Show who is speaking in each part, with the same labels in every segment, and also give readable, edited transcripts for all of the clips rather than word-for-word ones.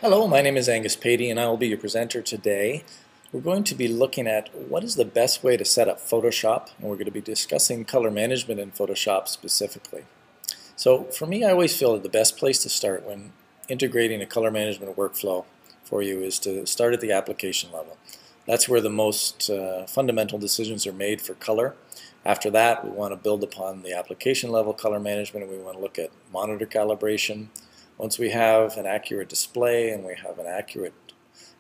Speaker 1: Hello, my name is Angus Patey and I will be your presenter today. We're going to be looking at what is the best way to set up Photoshop, and we're going to be discussing color management in Photoshop specifically. So for me, I always feel that the best place to start when integrating a color management workflow for you is to start at the application level. That's where the most fundamental decisions are made for color. After that, we want to build upon the application level color management, and we want to look at monitor calibration. Once we have an accurate display and we have an accurate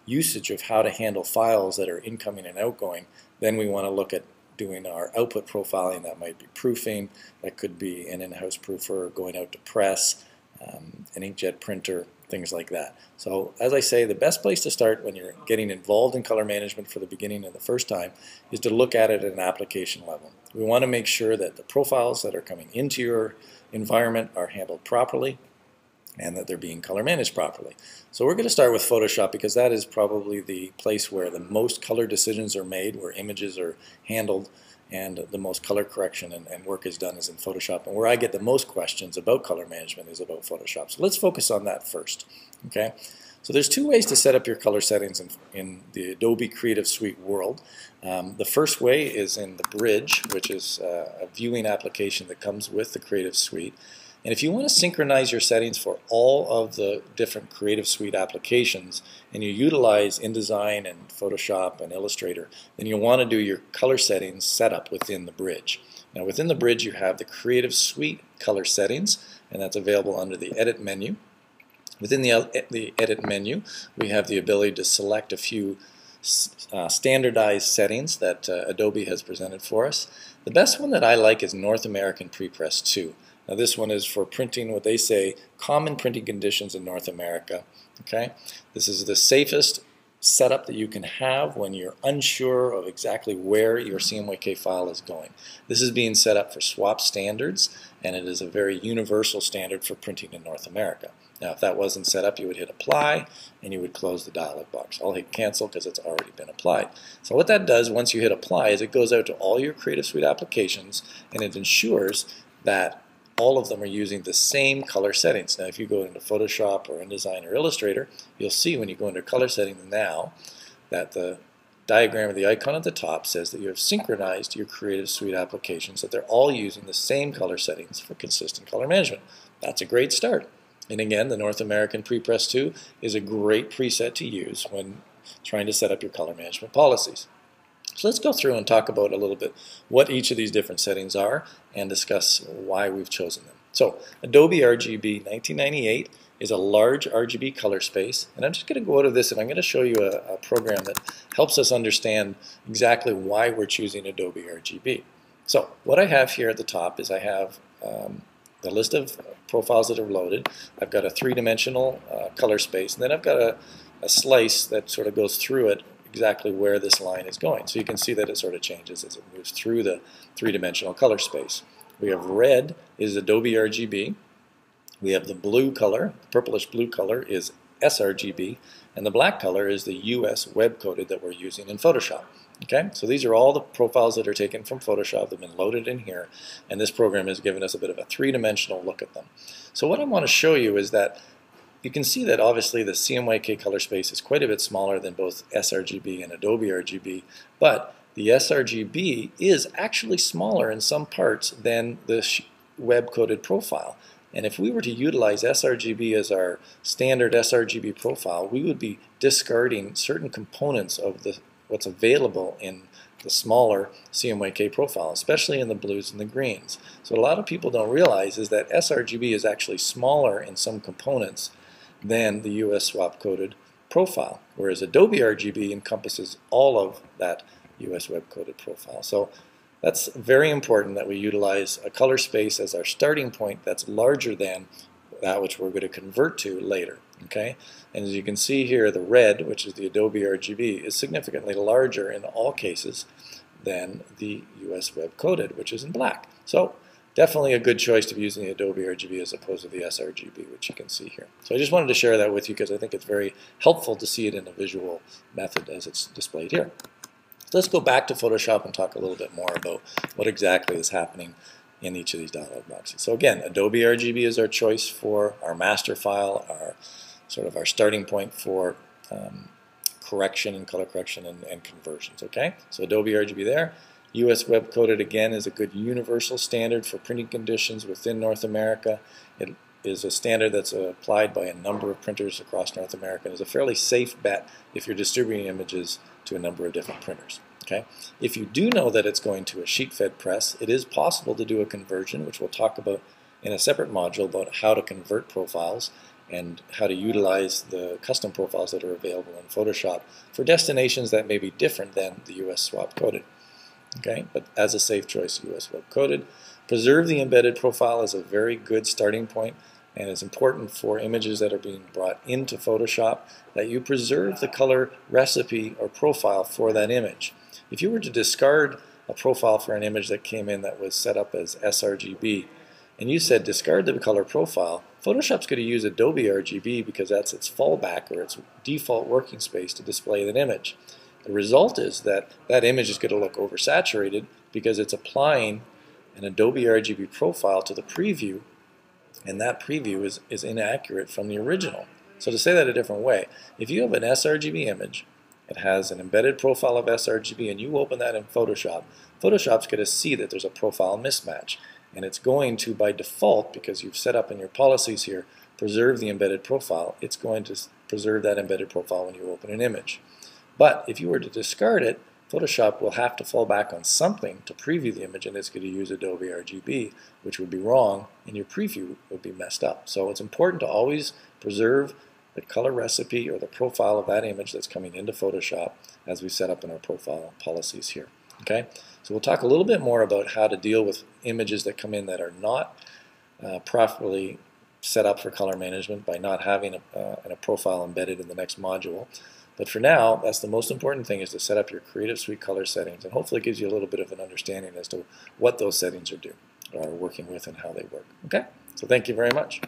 Speaker 1: usage of how to handle files that are incoming and outgoing, then we want to look at doing our output profiling. That might be proofing, that could be an in-house proofer, going out to press, an inkjet printer, things like that. So as I say, the best place to start when you're getting involved in color management for the beginning and the first time is to look at it at an application level. We want to make sure that the profiles that are coming into your environment are handled properly and that they're being color managed properly. So we're going to start with Photoshop because that is probably the place where the most color decisions are made, where images are handled, and the most color correction and work is done is in Photoshop. And where I get the most questions about color management is about Photoshop. So let's focus on that first. Okay. So there's two ways to set up your color settings in the Adobe Creative Suite world. The first way is in the Bridge, which is a viewing application that comes with the Creative Suite. And if you want to synchronize your settings for all of the different Creative Suite applications, and you utilize InDesign and Photoshop and Illustrator, then you'll want to do your color settings setup within the Bridge. Now within the Bridge you have the Creative Suite color settings, and that's available under the Edit menu. Within the Edit menu we have the ability to select a few standardized settings that Adobe has presented for us. The best one that I like is North American Prepress 2. Now this one is for printing what they say common printing conditions in North America. Okay, this is the safest setup that you can have when you're unsure of exactly where your CMYK file is going. This is being set up for swap standards, and it is a very universal standard for printing in North America. Now if that wasn't set up, you would hit apply and you would close the dialog box. I'll hit cancel because it's already been applied. So what that does once you hit apply is it goes out to all your Creative Suite applications and it ensures that all of them are using the same color settings. Now if you go into Photoshop or InDesign or Illustrator, you'll see when you go into color settings now that the diagram of the icon at the top says that you have synchronized your Creative Suite applications, that they're all using the same color settings for consistent color management. That's a great start. And again, the North American Prepress 2 is a great preset to use when trying to set up your color management policies. So let's go through and talk about a little bit what each of these different settings are and discuss why we've chosen them. So Adobe Rgb 1998 is a large RGB color space, and I'm just going to go out of this and I'm going to show you a program that helps us understand exactly why we're choosing Adobe Rgb. So what I have here at the top is I have the list of profiles that are loaded. I've got a three-dimensional color space, and then I've got a slice that sort of goes through it exactly where this line is going. So you can see that it sort of changes as it moves through the three-dimensional color space. We have red is Adobe Rgb. We have the blue color, the purplish blue color is sRGB, and the black color is the US web-coded that we're using in Photoshop. Okay, so these are all the profiles that are taken from Photoshop. They've been loaded in here, and this program has given us a bit of a three-dimensional look at them. So what I want to show you is that you can see that obviously the CMYK color space is quite a bit smaller than both sRGB and Adobe Rgb, but the sRGB is actually smaller in some parts than the web-coded profile. And if we were to utilize sRGB as our standard sRGB profile, we would be discarding certain components of what's available in the smaller CMYK profile, especially in the blues and the greens. So what a lot of people don't realize is that sRGB is actually smaller in some components than the US swap-coded profile, whereas Adobe Rgb encompasses all of that US web-coded profile. So that's very important that we utilize a color space as our starting point that's larger than that which we're going to convert to later. Okay, and as you can see here, the red, which is the Adobe Rgb, is significantly larger in all cases than the US web-coded, which is in black. So definitely a good choice to be using the Adobe Rgb as opposed to the sRGB, which you can see here. So I just wanted to share that with you because I think it's very helpful to see it in a visual method as it's displayed here. So let's go back to Photoshop and talk a little bit more about what exactly is happening in each of these dialog boxes. So again, Adobe Rgb is our choice for our master file, our sort of our starting point for correction and color correction and conversions. Okay, so Adobe Rgb there. US web coded again is a good universal standard for printing conditions within North America. It is a standard that's applied by a number of printers across North America and is a fairly safe bet if you're distributing images to a number of different printers. Okay, if you do know that it's going to a sheet-fed press, it is possible to do a conversion, which we'll talk about in a separate module about how to convert profiles and how to utilize the custom profiles that are available in Photoshop for destinations that may be different than the US swap coded. Okay, but as a safe choice, US web coded. Preserve the embedded profile is a very good starting point, and it's important for images that are being brought into Photoshop that you preserve the color recipe or profile for that image. If you were to discard a profile for an image that came in that was set up as sRGB, and you said discard the color profile, Photoshop's going to use Adobe Rgb because that's its fallback or its default working space to display that image. The result is that that image is going to look oversaturated because it's applying an Adobe Rgb profile to the preview, and that preview is inaccurate from the original. So to say that a different way, if you have an sRGB image, it has an embedded profile of sRGB, and you open that in Photoshop, Photoshop's going to see that there's a profile mismatch, and it's going to, by default, because you've set up in your policies here, preserve the embedded profile. It's going to preserve that embedded profile when you open an image. But if you were to discard it, Photoshop will have to fall back on something to preview the image, and it's going to use Adobe Rgb, which would be wrong, and your preview would be messed up. So it's important to always preserve the color recipe or the profile of that image that's coming into Photoshop as we set up in our profile policies here. Okay, so we'll talk a little bit more about how to deal with images that come in that are not properly set up for color management by not having a profile embedded in the next module. But for now, that's the most important thing, is to set up your Creative Suite color settings, and hopefully it gives you a little bit of an understanding as to what those settings are working with and how they work. Okay, so thank you very much.